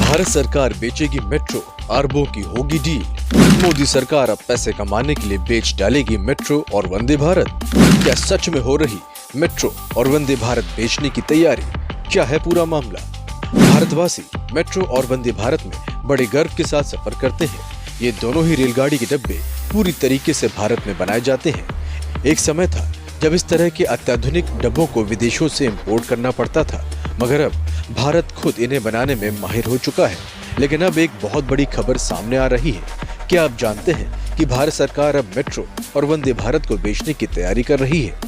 भारत सरकार बेचेगी मेट्रो, अरबों की होगी डील। मोदी सरकार अब पैसे कमाने के लिए बेच डालेगी मेट्रो और वंदे भारत। क्या सच में हो रही मेट्रो और वंदे भारत बेचने की तैयारी? क्या है पूरा मामला? भारतवासी मेट्रो और वंदे भारत में बड़े गर्व के साथ सफर करते हैं। ये दोनों ही रेलगाड़ी के डब्बे पूरी तरीके से भारत में बनाए जाते हैं। एक समय था जब इस तरह के अत्याधुनिक डब्बों को विदेशों से इंपोर्ट करना पड़ता था, मगर अब भारत खुद इन्हें बनाने में माहिर हो चुका है। लेकिन अब एक बहुत बड़ी खबर सामने आ रही है। क्या आप जानते हैं कि भारत सरकार अब मेट्रो और वंदे भारत को बेचने की तैयारी कर रही है?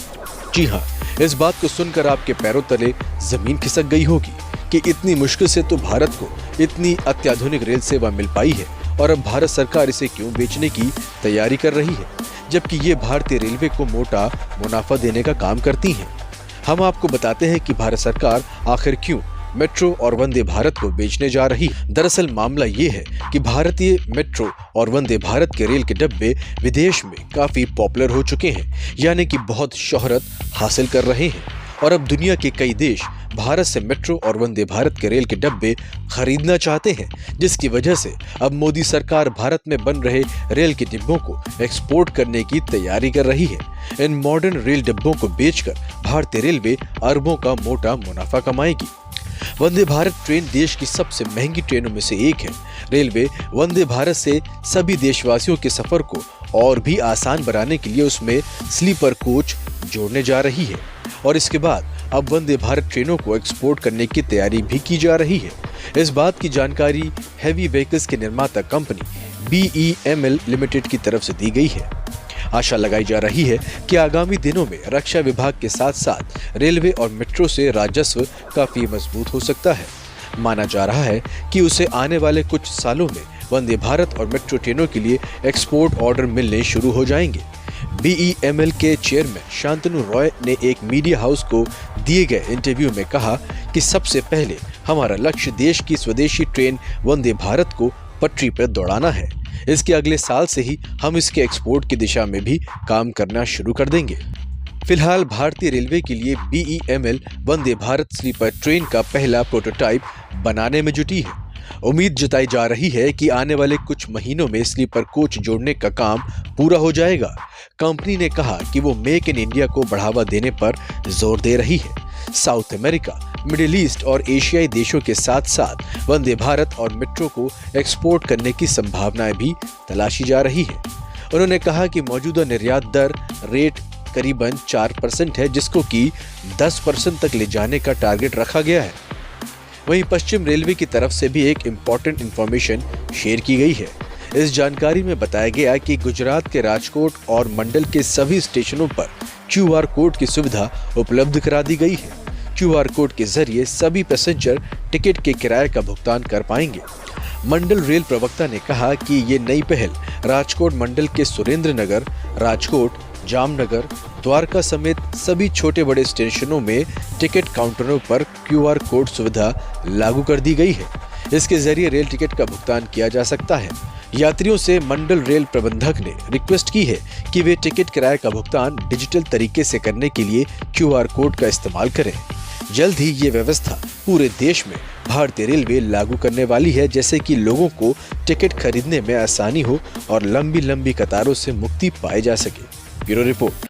जी हाँ, इस बात को सुनकर आपके पैरों तले जमीन खिसक गई होगी कि इतनी मुश्किल से तो भारत को इतनी अत्याधुनिक रेल सेवा मिल पाई है और अब भारत सरकार इसे क्यों बेचने की तैयारी कर रही है, जबकि ये भारतीय रेलवे को मोटा मुनाफा देने का काम करती है। हम आपको बताते हैं कि भारत सरकार आखिर क्यों मेट्रो और वंदे भारत को बेचने जा रही है। दरअसल मामला ये है कि भारतीय मेट्रो और वंदे भारत के रेल के डब्बे विदेश में काफी पॉपुलर हो चुके हैं, यानी कि बहुत शोहरत हासिल कर रहे हैं और अब दुनिया के कई देश भारत से मेट्रो और वंदे भारत के रेल के डब्बे खरीदना चाहते हैं, जिसकी वजह से अब मोदी सरकार भारत में बन रहे रेल के डिब्बों को एक्सपोर्ट करने की तैयारी कर रही है। इन मॉडर्न रेल डिब्बों को बेचकर भारतीय रेलवे अरबों का मोटा मुनाफा कमाएगी। वंदे भारत ट्रेन देश की सबसे महंगी ट्रेनों में से एक है। रेलवे वंदे भारत से सभी देशवासियों के सफर को और भी आसान बनाने के लिए उसमें स्लीपर कोच जोड़ने जा रही है और इसके बाद अब वंदे भारत ट्रेनों को एक्सपोर्ट करने की तैयारी भी की जा रही है। इस बात की जानकारी हैवी व्हीकल्स के निर्माता कंपनी BEML लिमिटेड की तरफ से दी गई है। आशा लगाई जा रही है कि आगामी दिनों में रक्षा विभाग के साथ साथ रेलवे और मेट्रो से राजस्व काफी मजबूत हो सकता है। माना जा रहा है कि उसे आने वाले कुछ सालों में वंदे भारत और मेट्रो ट्रेनों के लिए एक्सपोर्ट ऑर्डर मिलने शुरू हो जाएंगे। BEML के चेयरमैन शांतनु रॉय ने एक मीडिया हाउस को दिए गए इंटरव्यू में कहा कि सबसे पहले हमारा लक्ष्य देश की स्वदेशी ट्रेन वंदे भारत को पटरी पर दौड़ाना है। इसके अगले साल से ही हम इसके एक्सपोर्ट की दिशा में भी काम करना शुरू कर देंगे। फिलहाल भारतीय रेलवे के लिए BEML Vande Bharat sleeper train का पहला प्रोटोटाइप बनाने में जुटी है। उम्मीद जताई जा रही है कि आने वाले कुछ महीनों में स्लीपर कोच जोड़ने का काम पूरा हो जाएगा। कंपनी ने कहा कि वो मेक इन इंडिया को बढ़ावा देने पर जोर दे रही है। साउथ अमेरिका, मिडिल ईस्ट और एशियाई देशों के साथ साथ वंदे भारत और मेट्रो को एक्सपोर्ट करने की संभावनाएं भी तलाशी जा रही है। उन्होंने कहा कि मौजूदा निर्यात दर रेट करीबन 4% है, जिसको कि 10% तक ले जाने का टारगेट रखा गया है। वहीं पश्चिम रेलवे की तरफ से भी एक इम्पोर्टेंट इंफॉर्मेशन शेयर की गई है। इस जानकारी में बताया गया कि गुजरात के राजकोट और मंडल के सभी स्टेशनों पर QR कोड की सुविधा उपलब्ध करा दी गई है। QR कोड के जरिए सभी पैसेंजर टिकट के किराए का भुगतान कर पाएंगे। मंडल रेल प्रवक्ता ने कहा कि ये नई पहल राजकोट मंडल के सुरेंद्र नगर, राजकोट, जामनगर, द्वारका समेत सभी छोटे बड़े स्टेशनों में टिकट काउंटरों पर QR कोड सुविधा लागू कर दी गई है। इसके जरिए रेल टिकट का भुगतान किया जा सकता है। यात्रियों से मंडल रेल प्रबंधक ने रिक्वेस्ट की है कि वे टिकट किराए का भुगतान डिजिटल तरीके से करने के लिए QR कोड का इस्तेमाल करें। जल्द ही ये व्यवस्था पूरे देश में भारतीय रेलवे लागू करने वाली है, जैसे कि लोगों को टिकट खरीदने में आसानी हो और लंबी लंबी कतारों से मुक्ति पाई जा सके। Bureau report.